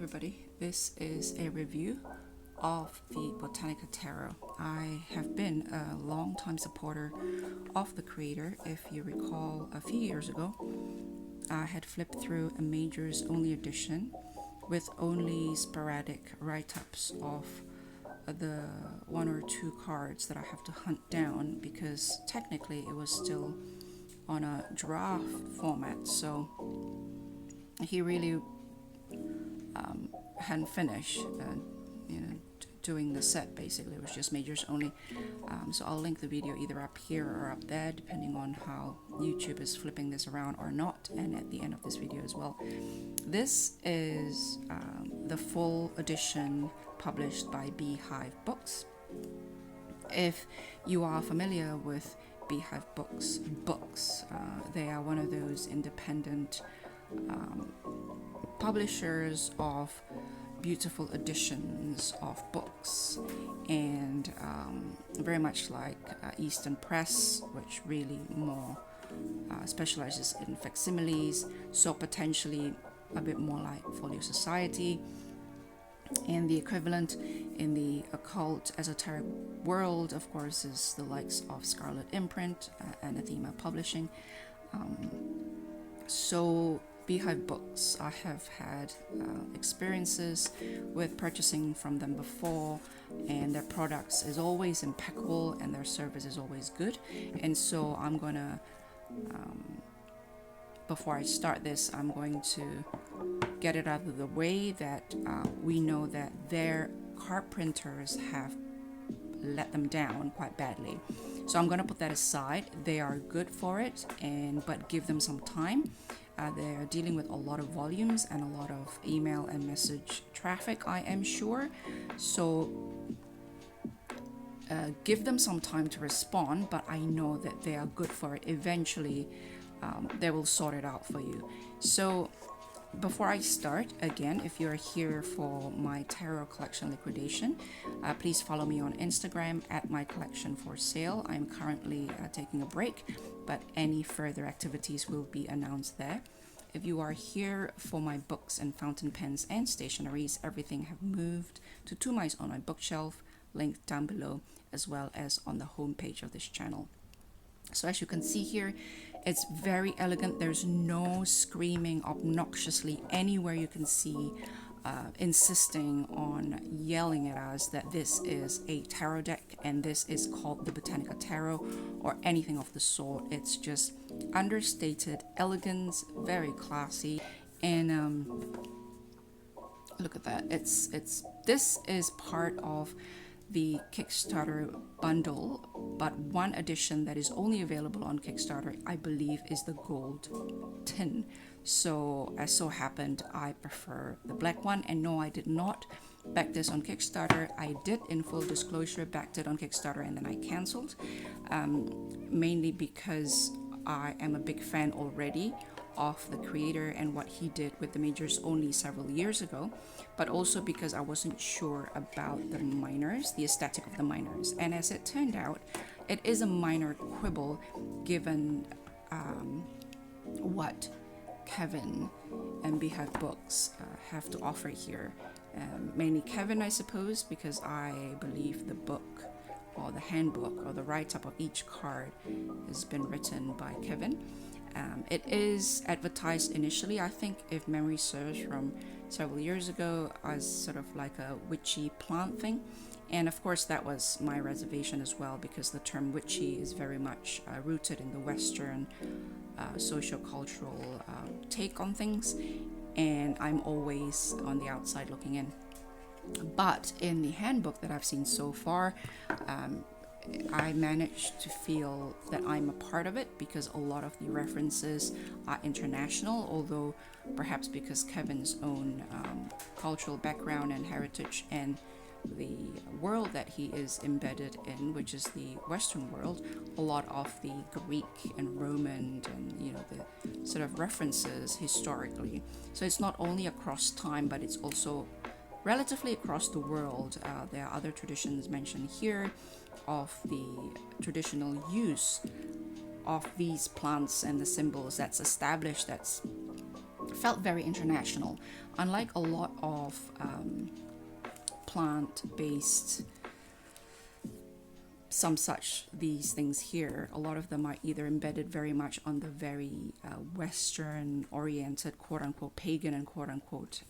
everybody, this is a review of the Botanica Tarot. I have been a long-time supporter of the creator. If you recall, a few years ago, I had flipped through a Majors Only edition with only sporadic write-ups of the one or two cards that I have to hunt down because technically it was still on a draft format, so he really hadn't finished doing the set. Basically it was just Majors Only, so I'll link the video either up here or up there depending on how YouTube is flipping this around or not, and at the end of this video as well. This is the full edition published by Beehive books. If you are familiar with Beehive books, they are one of those independent publishers of beautiful editions of books, and very much like Eastern Press, which really more specializes in facsimiles, so potentially a bit more like Folio Society. And the equivalent in the occult esoteric world, of course, is the likes of Scarlet Imprint, Anathema Publishing. So Beehive books, I have had experiences with purchasing from them before, and their products is always impeccable and their service is always good. And so I'm gonna before I start this, I'm going to get it out of the way that we know that their card printers have let them down quite badly. So I'm going to put that aside. They are good for it, but give them some time. They're dealing with a lot of volumes and a lot of email and message traffic, I am sure. So give them some time to respond, but I know that they are good for it. Eventually, they will sort it out for you. So before I start, again, if you're here for my tarot collection liquidation, please follow me on Instagram at my collection for sale. I'm currently taking a break, but any further activities will be announced there. If you are here for my books and fountain pens and stationeries, everything have moved to Two Mice on my bookshelf, linked down below, as well as on the homepage of this channel. So as you can see here, it's very elegant. There's no screaming obnoxiously anywhere you can see, insisting on yelling at us that this is a tarot deck and this is called the Botanica Tarot or anything of the sort. It's just understated elegance, very classy, and look at that. This is part of the Kickstarter bundle, but one edition that is only available on Kickstarter, I believe, is the gold tin. So as so happened, I prefer the black one. And no, I did not back this on Kickstarter. I did, in full disclosure, backed it on Kickstarter and then I cancelled, mainly because I am a big fan already of the creator and what he did with the Majors Only several years ago, but also because I wasn't sure about the minors, the aesthetic of the minors. And as it turned out, it is a minor quibble given what Kevin and Beehive books have to offer here. Mainly Kevin, I suppose, because I believe the book or the handbook or the write-up of each card has been written by Kevin. It is advertised initially, I think, if memory serves, from several years ago as sort of like a witchy plant thing. And of course that was my reservation as well, because the term witchy is very much rooted in the Western socio-cultural take on things, and I'm always on the outside looking in. But in the handbook that I've seen so far, I managed to feel that I'm a part of it, because a lot of the references are international, although perhaps because Kevin's own cultural background and heritage and the world that he is embedded in, which is the Western world, a lot of the Greek and Roman and the sort of references historically. So it's not only across time, but it's also relatively across the world. There are other traditions mentioned here of the traditional use of these plants and the symbols that's established, that's felt very international. Unlike a lot of plant-based these things here, a lot of them are either embedded very much on the very Western oriented, quote unquote, pagan and quote unquote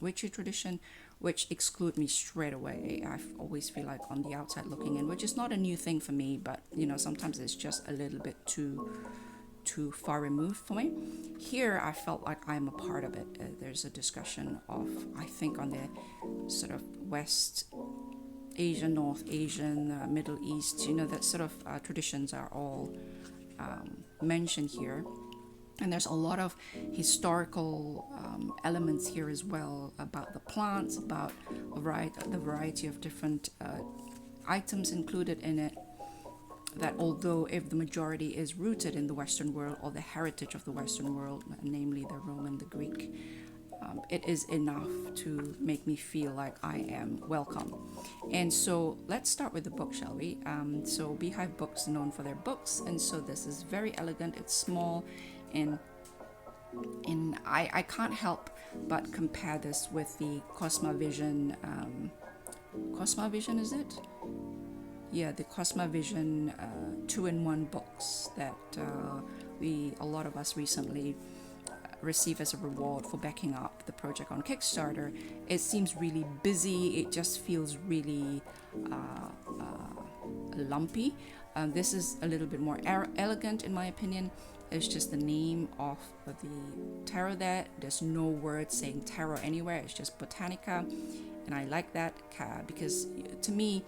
witchy tradition, which exclude me straight away. I always feel like on the outside looking in, which is not a new thing for me, but sometimes it's just a little bit too far removed for me. Here I felt like I'm a part of it. There's a discussion of, I think, on the sort of West Asian, North Asian, Middle East, that sort of traditions are all mentioned here. And there's a lot of historical elements here as well about the plants, about the variety of different items included in it. That although if the majority is rooted in the Western world or the heritage of the Western world, namely the Roman, the Greek, it is enough to make me feel like I am welcome. And so let's start with the book, shall we? So Beehive Books are known for their books, and so this is very elegant. It's small, and I can't help but compare this with the Cosmovision. Cosmovision, is it? Yeah, the Cosmovision 2-in-1 books that a lot of us recently receive as a reward for backing up the project on Kickstarter. It seems really busy. It just feels really lumpy. This is a little bit more elegant in my opinion. It's just the name of the tarot there. There's no word saying tarot anywhere. It's just Botanica, and I like that because to me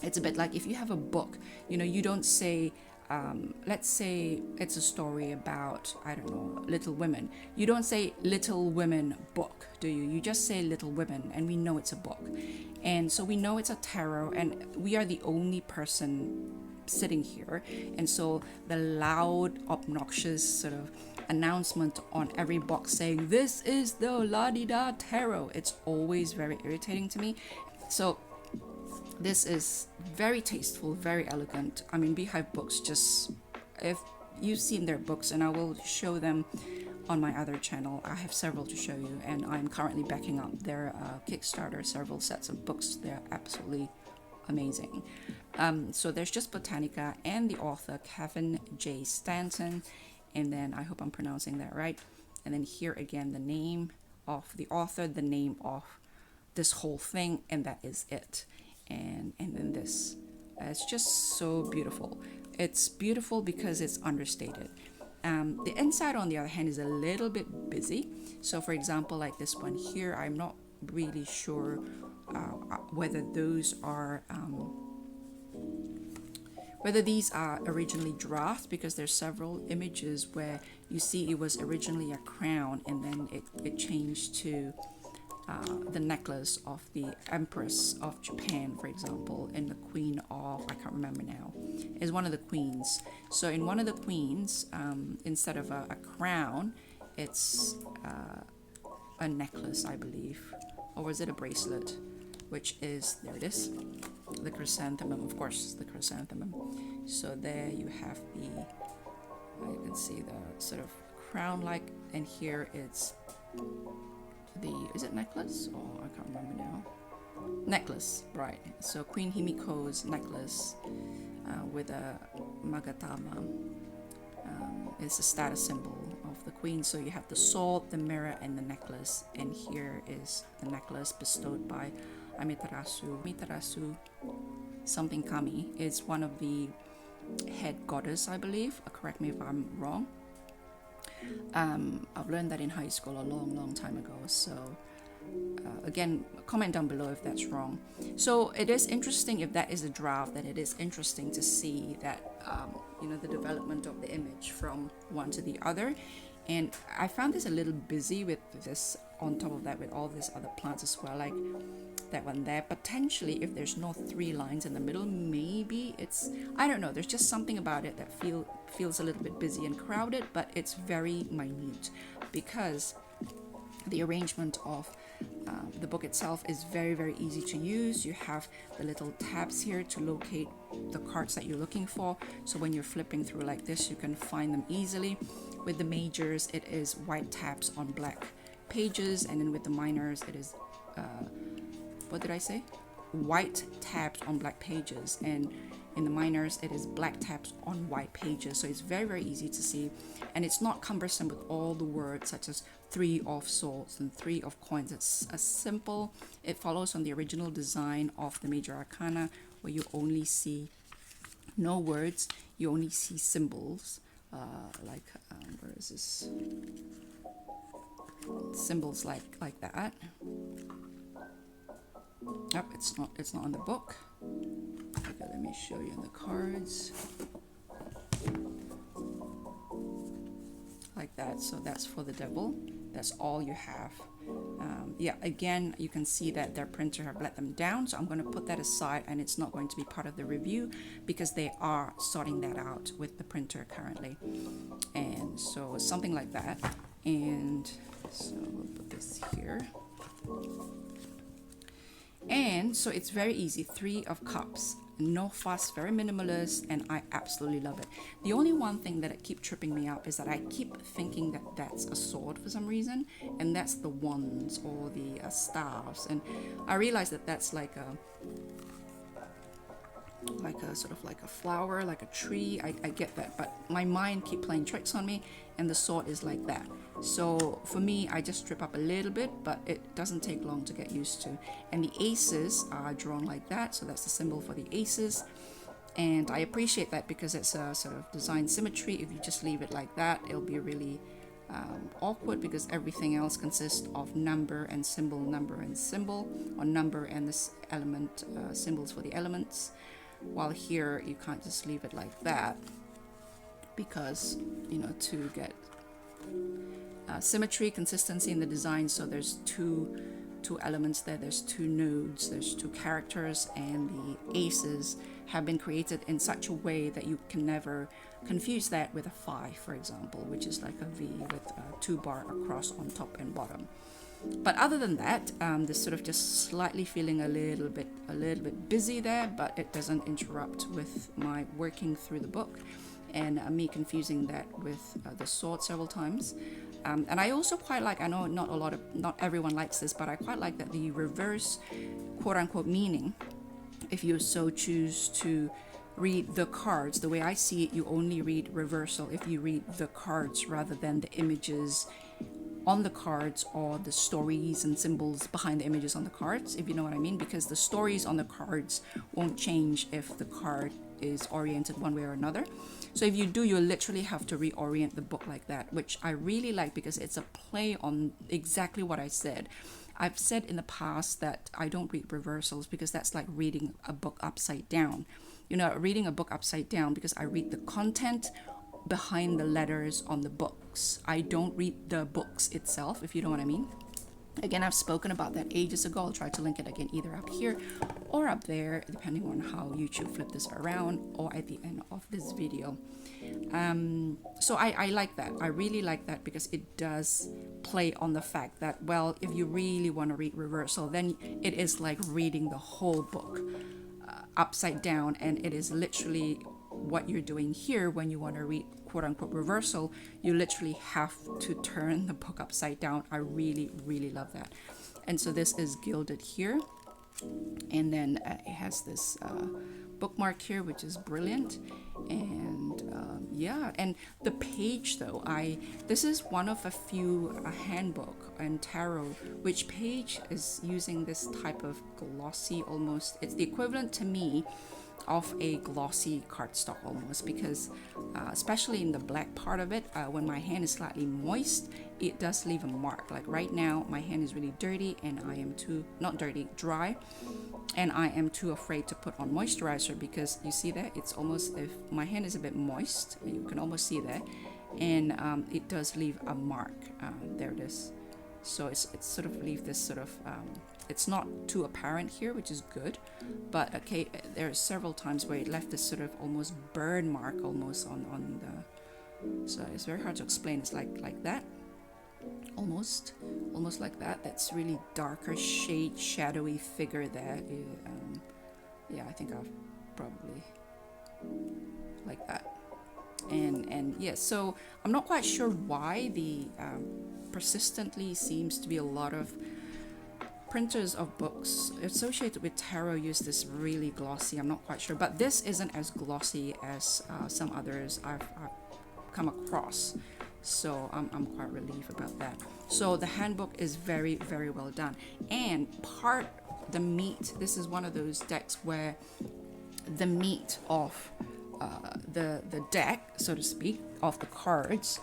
it's a bit like if you have a book, you don't say let's say it's a story about, I don't know, Little Women. You don't say Little Women book, do you? You just say Little Women, and we know it's a book. And so we know it's a tarot, and we are the only person sitting here. And so the loud, obnoxious sort of announcement on every box saying, "This is the La-di-da tarot," it's always very irritating to me. So this is very tasteful, very elegant. I mean, Beehive Books, just, if you've seen their books, and I will show them on my other channel. I have several to show you, and I'm currently backing up their Kickstarter, several sets of books. They're absolutely amazing. So there's just Botanica and the author, Kevin J. Stanton, and then I hope I'm pronouncing that right. And then here again, the name of the author, the name of this whole thing, and that is it. And then this, it's just so beautiful. It's beautiful because it's understated. The inside, on the other hand, is a little bit busy. So for example, like this one here, I'm not really sure whether those are whether these are originally drafts, because there's several images where you see it was originally a crown and then it changed to the necklace of the Empress of Japan, for example, and the Queen of, I can't remember now, is one of the queens. So in one of the queens, instead of a crown, it's a necklace, I believe, or was it a bracelet? Which is, there it is, the chrysanthemum, of course, the chrysanthemum. So there you have you can see the sort of crown-like, and here it's is it necklace? Oh, I can't remember now. Necklace, right. So Queen Himiko's necklace with a magatama. It's a status symbol of the queen. So you have the sword, the mirror, and the necklace. And here is the necklace bestowed by Amaterasu. Amaterasu something Kami is one of the head goddess, I believe. Correct me if I'm wrong. I've learned that in high school a long time ago, so again, comment down below if that's wrong. So it is interesting, if that is a draft, that it is interesting to see that the development of the image from one to the other. And I found this a little busy with this, on top of that with all these other plants as well, like that one there. Potentially, if there's no 3 lines in the middle, maybe it's, I don't know, there's just something about it that feels a little bit busy and crowded, but it's very minute, because the arrangement of the book itself is very easy to use. You have the little tabs here to locate the cards that you're looking for, so when you're flipping through like this, you can find them easily, With the majors, it is white tabs on black pages, and then with the minors, it is what did I say? White tabs on black pages, and in the minors it is black tabs on white pages. So it's very, very easy to see, and it's not cumbersome with all the words such as 3 of swords and 3 of coins. It's a simple, it follows on the original design of the major arcana, where you only see no words, you only see symbols, where is this? Symbols like that. Yep, it's not on the book. Okay, let me show you in the cards. Like that. So that's for the devil. That's all you have. Yeah, again, you can see that their printer have let them down, so I'm going to put that aside, and it's not going to be part of the review because they are sorting that out with the printer currently. And so something like that. And so we'll put this here. And so it's very easy. 3 of Cups, no fuss, very minimalist, and I absolutely love it. The only one thing that keep tripping me up is that I keep thinking that that's a sword for some reason, and that's the wands or the staves, and I realize that that's like a sort of like a flower, like a tree. I get that, but my mind keep playing tricks on me, and the sword is like that. So for me, I just strip up a little bit, but it doesn't take long to get used to. And the aces are drawn like that, so that's the symbol for the aces, and I appreciate that because it's a sort of design symmetry. If you just leave it like that, it'll be really awkward, because everything else consists of number and symbol, or number and this element, symbols for the elements. While here you can't just leave it like that, because to get symmetry, consistency in the design. So there's two elements there, there's 2 nodes, there's 2 characters, and the aces have been created in such a way that you can never confuse that with a 5, for example, which is like a V with a 2 bar across on top and bottom. But other than that, this sort of just slightly feeling a little bit busy there, but it doesn't interrupt with my working through the book and me confusing that with the sword several times. And I also quite like, I know not everyone likes this, but I quite like that the reverse quote-unquote meaning, if you so choose to read the cards, the way I see it, you only read reversal if you read the cards rather than the images on the cards or the stories and symbols behind the images on the cards, if you know what I mean, because the stories on the cards won't change if the card is oriented one way or another. So if you do, you literally have to reorient the book like that, which I really like because it's a play on exactly what I said. I've said in the past that I don't read reversals because that's like reading a book upside down. Reading a book upside down, because I read the content behind the letters on the books. I don't read the books itself, if you know what I mean. Again, I've spoken about that ages ago. I'll try to link it again either up here or up there, depending on how YouTube flip this around, or at the end of this video. So I like that. I really like that because it does play on the fact that, well, if you really want to read reversal, then it is like reading the whole book upside down, and it is literally what you're doing here when you want to read quote-unquote reversal. You literally have to turn the book upside down. I really, really love that. And so this is gilded here, and then it has this bookmark here, which is brilliant. And yeah, and the page though, this is one of a few handbook and tarot which page is using this type of glossy, almost, it's the equivalent to me of a glossy cardstock almost, because especially in the black part of it, when my hand is slightly moist, it does leave a mark. Like right now my hand is really dirty, and I am dry, and I am too afraid to put on moisturizer, because you see that it's almost, if my hand is a bit moist, you can almost see that, and it does leave a mark. There it is. So it's sort of leave this sort of it's not too apparent here, which is good, but okay, there are several times where it left this sort of almost burn mark almost on the, so it's very hard to explain. It's like that, almost like that. That's really darker shade, shadowy figure there. Yeah, I think I'll probably like that. And yes, so I'm not quite sure why the persistently seems to be a lot of printers of books associated with tarot use this really glossy. I'm not quite sure, but this isn't as glossy as some others I've come across. So I'm quite relieved about that. So the handbook is very, very well done. And the meat, this is one of those decks where the meat of the deck, so to speak, of the cards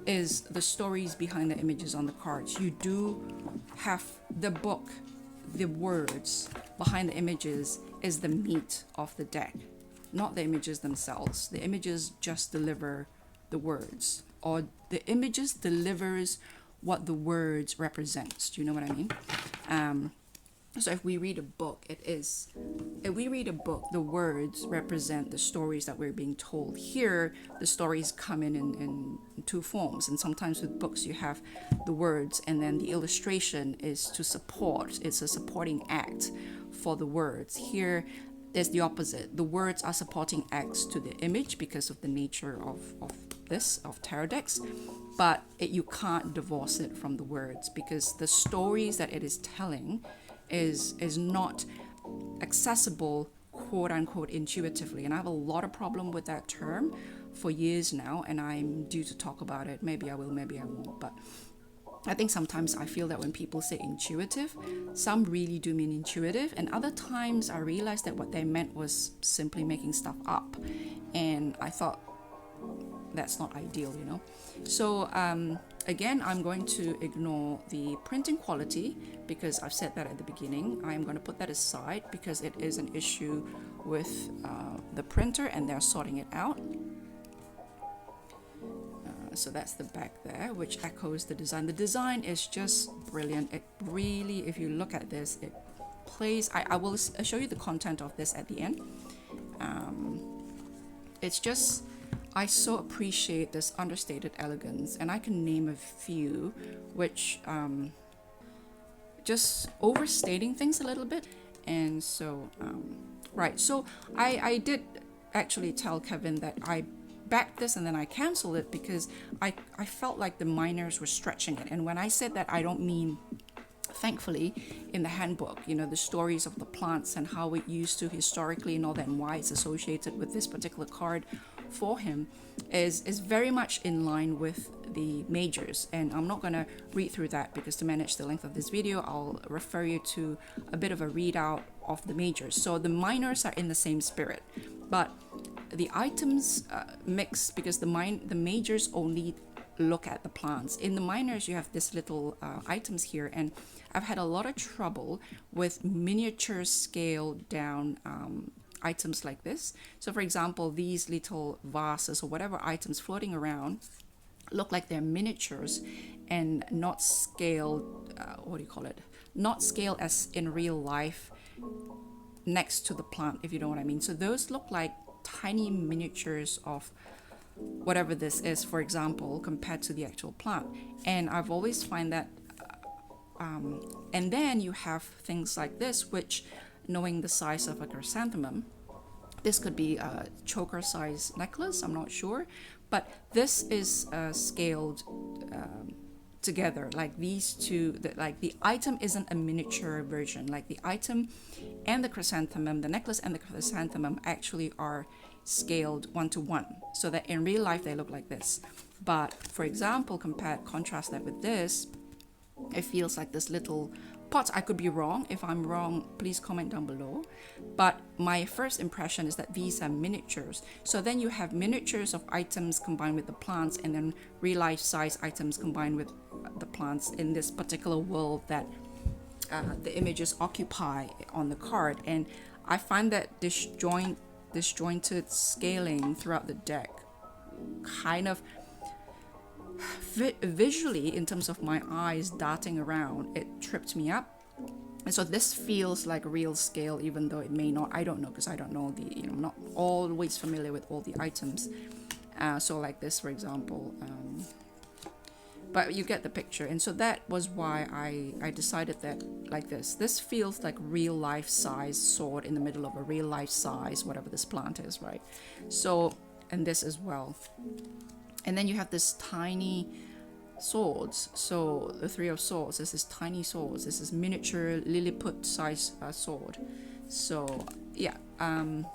is the stories behind the images on the cards. You do have the book, the words behind the images is the meat of the deck, not the images themselves. The images just deliver the words, or the images delivers what the words represents. Do you know what I mean? So if we read a book, the words represent the stories that we're being told. Here, the stories come in two forms. And sometimes with books, you have the words, and then the illustration is to support. It's a supporting act for the words. Here, there's the opposite. The words are supporting acts to the image because of the nature of tarot decks. But you can't divorce it from the words, because the stories that it is telling is not accessible, quote unquote, intuitively. And I have a lot of problem with that term for years now, and I'm due to talk about it. Maybe I will, maybe I won't. But I think sometimes I feel that when people say intuitive, some really do mean intuitive, and other times I realized that what they meant was simply making stuff up. And I thought that's not ideal, you know. So again, I'm going to ignore the printing quality because I've said that at the beginning. I'm going to put that aside because it is an issue with the printer, and they're sorting it out. So that's the back there, which echoes the design. The design is just brilliant. It really, if you look at this, it plays. I will show you the content of this at the end. It's just, I so appreciate this understated elegance, and I can name a few which just overstating things a little bit. And so right, so I did actually tell Kevin that I backed this and then I canceled it because I felt like the miners were stretching it. And when I said that, I don't mean, thankfully, in the handbook, you know, the stories of the plants and how it used to historically and all that, and why it's associated with this particular card for him is very much in line with the majors. And I'm not going to read through that because to manage the length of this video, I'll refer you to a bit of a readout of the majors. So the minors are in the same spirit, but the items mix because the majors only look at the plants. In the minors, you have this little items here, and I've had a lot of trouble with miniature scale down items like this. So for example, these little vases or whatever items floating around look like they're miniatures and not scaled, not scaled as in real life next to the plant, if you know what I mean. So those look like tiny miniatures of whatever this is, for example, compared to the actual plant. And I've always find that and then you have things like this, which, knowing the size of a chrysanthemum, this could be a choker size necklace, I'm not sure, but this is scaled together, like these two, like the item isn't a miniature version, like the item and the chrysanthemum, the necklace and the chrysanthemum actually are scaled 1:1, so that in real life they look like this. But for example, contrast that with this, it feels like this little pot. I could be wrong. If I'm wrong, please comment down below. But my first impression is that these are miniatures. So then you have miniatures of items combined with the plants, and then real life size items combined with the plants in this particular world that the images occupy on the card. And I find that disjointed scaling throughout the deck kind of visually, in terms of my eyes darting around, it tripped me up. And so this feels like real scale, even though it may not. I don't know, because I don't know I'm not always familiar with all the items. So like this, for example, but you get the picture. And so that was why I decided that like this feels like real life size sword in the middle of a real life size whatever this plant is, right? So and this as well. And then you have this tiny swords. So the Three of Swords, this is tiny swords. This is miniature Lilliput size sword. So yeah, I'm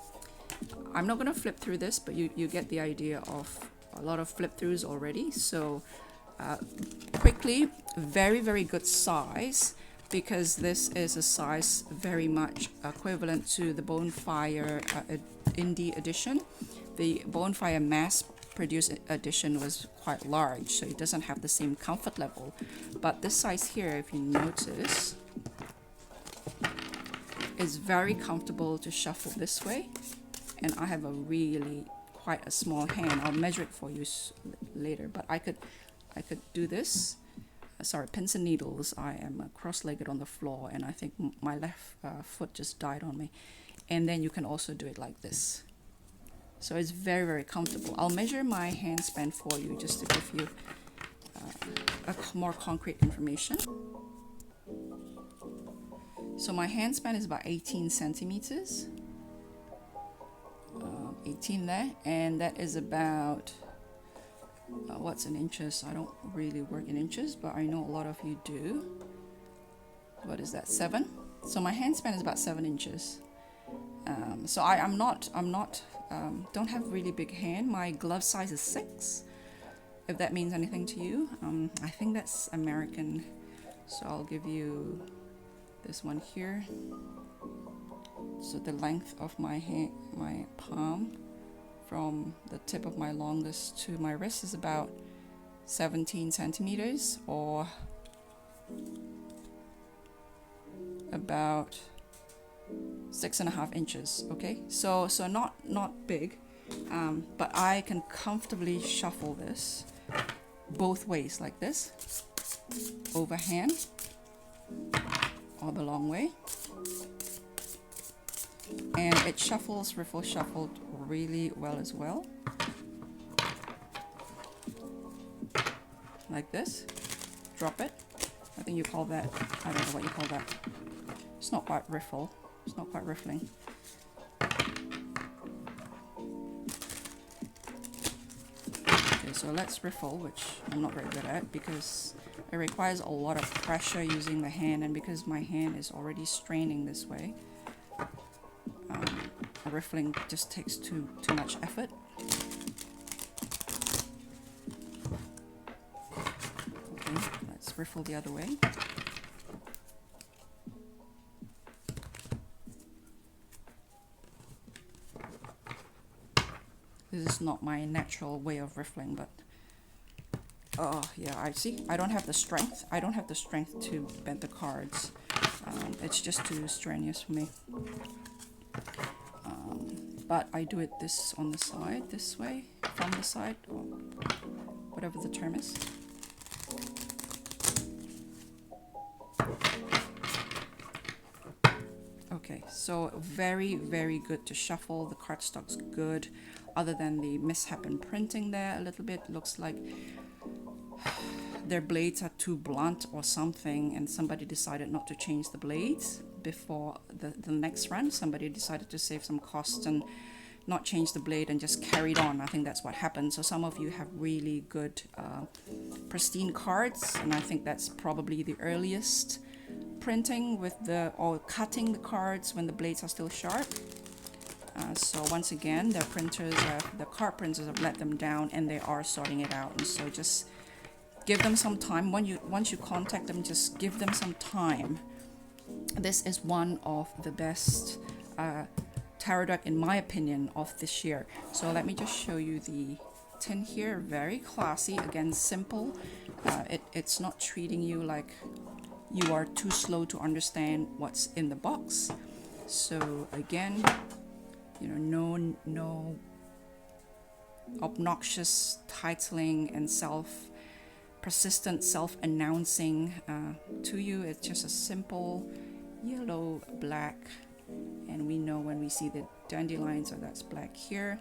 not gonna flip through this, but you get the idea of a lot of flip throughs already. So quickly, very good size, because this is a size very much equivalent to the Bonfire Indie edition. The Bonfire mass produced edition was quite large, so it doesn't have the same comfort level. But this size here, if you notice, is very comfortable to shuffle this way. And I have a really quite a small hand. I'll measure it for you later, but I could do this. Sorry, pins and needles. I am cross-legged on the floor, and I think my left foot just died on me. And then you can also do it like this. So it's very comfortable. I'll measure my hand span for you just to give you a more concrete information. So my hand span is about 18 centimeters. 18 there, and that is about what's in inches? I don't really work in inches, but I know a lot of you do. What is that? 7? So my hand span is about 7 inches. So I'm not don't have really big hand. My glove size is 6, if that means anything to you. I think that's American, so I'll give you this one here. So the length of my hand, my palm, from the tip of my longest to my wrist is about 17 centimeters, or about 6.5 inches. Okay, so not big, but I can comfortably shuffle this both ways, like this, overhand or the long way, and it shuffles, shuffled really well as well, like this. Drop it. I think you call that, I don't know what you call that. It's not quite riffle. It's not quite riffling. Okay, so let's riffle, which I'm not very good at because it requires a lot of pressure using the hand, and because my hand is already straining this way, riffling just takes too much effort. Okay, let's riffle the other way. This is not my natural way of riffling, but oh yeah, I see. I don't have the strength. I don't have the strength to bend the cards. It's just too strenuous for me. But I do it this on the side, this way, from the side, or whatever the term is. Okay, so very good to shuffle. The cardstock's good, other than the mishap in printing there a little bit. Looks like their blades are too blunt or something, and somebody decided not to change the blades before the next run. Somebody decided to save some costs and not change the blade and just carried on. I think that's what happened. So some of you have really good pristine cards, and I think that's probably the earliest printing with or cutting the cards when the blades are still sharp. So once again, the card printers have let them down, and they are sorting it out. And so just give them some time. Once you contact them, just give them some time. This is one of the best tarot deck, in my opinion, of this year. So let me just show you the tin here. Very classy, again, simple. It's not treating you like you are too slow to understand what's in the box. So again, you know, no obnoxious titling and persistent self-announcing to you. It's just a simple yellow, black, and we know when we see the dandelions, so that's black here.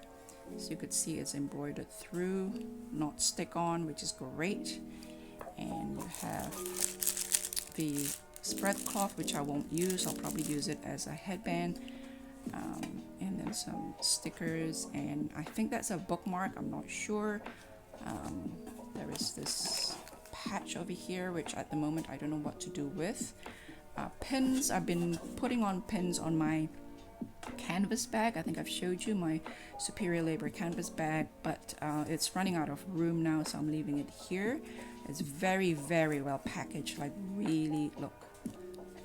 So you could see it's embroidered through, not stick on, which is great. And you have the spread cloth, which I won't use. I'll probably use it as a headband. And then then some stickers, and I think that's a bookmark, I'm not sure. There is this patch over here, which at the moment I don't know what to do with. Pins, I've been putting on pins on my canvas bag. I think I've showed you my Superior Labor canvas bag, but it's running out of room now, so I'm leaving it here. It's very, very well packaged, like really, look,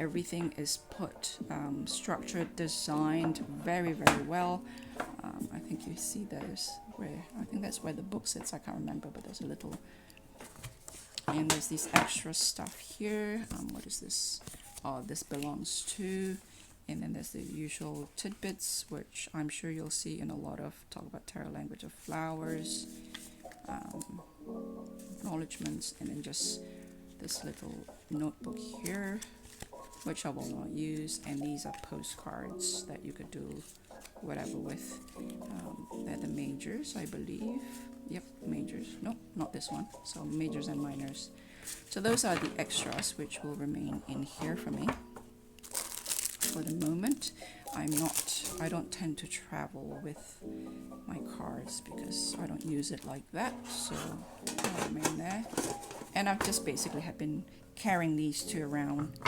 everything is put, structured, designed very, very well. I think you see there's where, I think that's where the book sits, I can't remember, but there's a little, and there's this extra stuff here. What is this? Oh, this belongs to, and then there's the usual tidbits, which I'm sure you'll see in a lot of Talk About Tarot Language of Flowers, acknowledgements, and then just this little notebook here, which I will not use, and these are postcards that you could do whatever with. They're the majors, I believe. Yep, majors. Nope, not this one. So majors and minors. So those are the extras, which will remain in here for me for the moment. I don't tend to travel with my cards because I don't use it like that, so they'll remain there. And I've just basically have been carrying these two around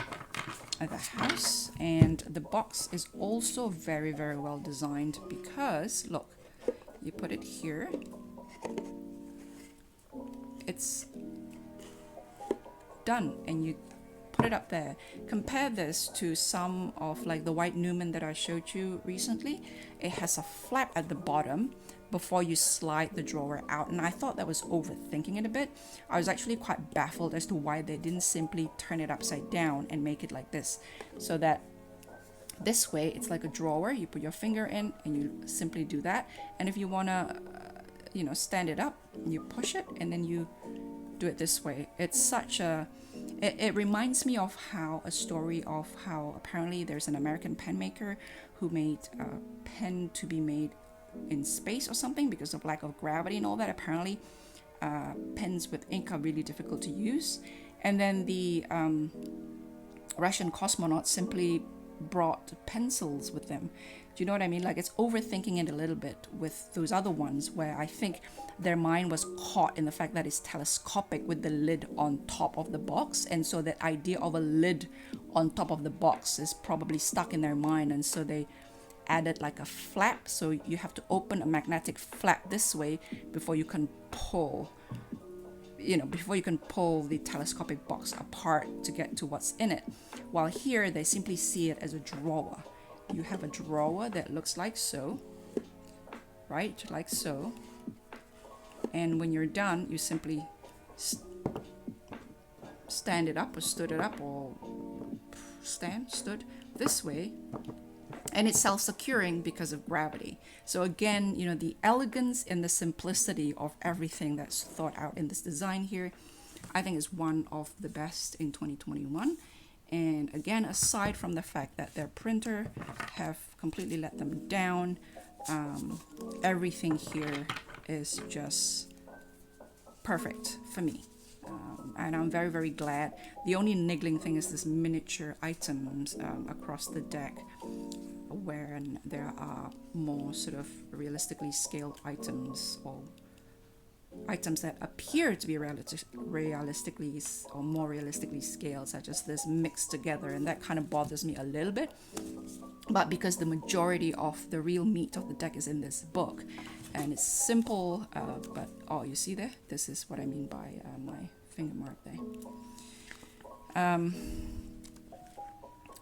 at the house, and the box is also very, very well designed because look, you put it here, it's done, and you put it up there. Compare this to some of like the white Newman that I showed you recently. It has a flap at the bottom before you slide the drawer out, and I thought that was overthinking it a bit. I was actually quite baffled as to why they didn't simply turn it upside down and make it like this, so that this way it's like a drawer. You put your finger in and you simply do that, and if you want to stand it up, you push it and then you do it this way. It's such a it reminds me of how a story of how apparently there's an American pen maker who made a pen to be made in space or something because of lack of gravity and all that. Apparently pens with ink are really difficult to use, and then the Russian cosmonauts simply brought pencils with them. Do you know what I mean? Like, it's overthinking it a little bit with those other ones where I think their mind was caught in the fact that it's telescopic with the lid on top of the box, and so that idea of a lid on top of the box is probably stuck in their mind, and so they added like a flap, so you have to open a magnetic flap this way before you can pull the telescopic box apart to get to what's in it. While here they simply see it as a drawer. You have a drawer that looks like so, right, like so, and when you're done you simply stand it up or stood it up, or stood this way, and it's self-securing because of gravity. So again, the elegance and the simplicity of everything that's thought out in this design here, I think is one of the best in 2021. And again, aside from the fact that their printer have completely let them down, everything here is just perfect for me. And I'm very, very glad. The only niggling thing is this miniature items across the deck, where there are more sort of realistically scaled items, or items that appear to be realistically or more realistically scaled, such as this mixed together, and that kind of bothers me a little bit. But because the majority of the real meat of the deck is in this book, and it's simple, but you see there, this is what I mean by my finger mark there.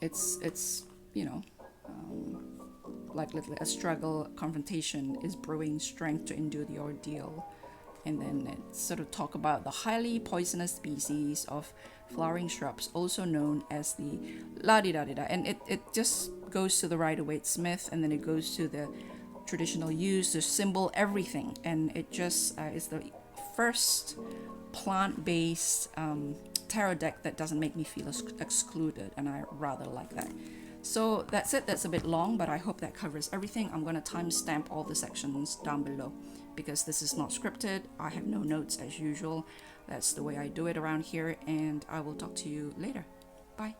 It's like literally a struggle, confrontation is brewing strength to endure the ordeal. And then it sort of talk about the highly poisonous species of flowering shrubs, also known as the la-di-da-di-da. And it just goes to the Rider-Waite-Smith, and then it goes to the traditional use, the symbol, everything. And it just is the first plant-based tarot deck that doesn't make me feel excluded, and I rather like that. So that's it. That's a bit long, but I hope that covers everything. I'm going to timestamp all the sections down below because this is not scripted. I have no notes as usual. That's the way I do it around here, and I will talk to you later. Bye.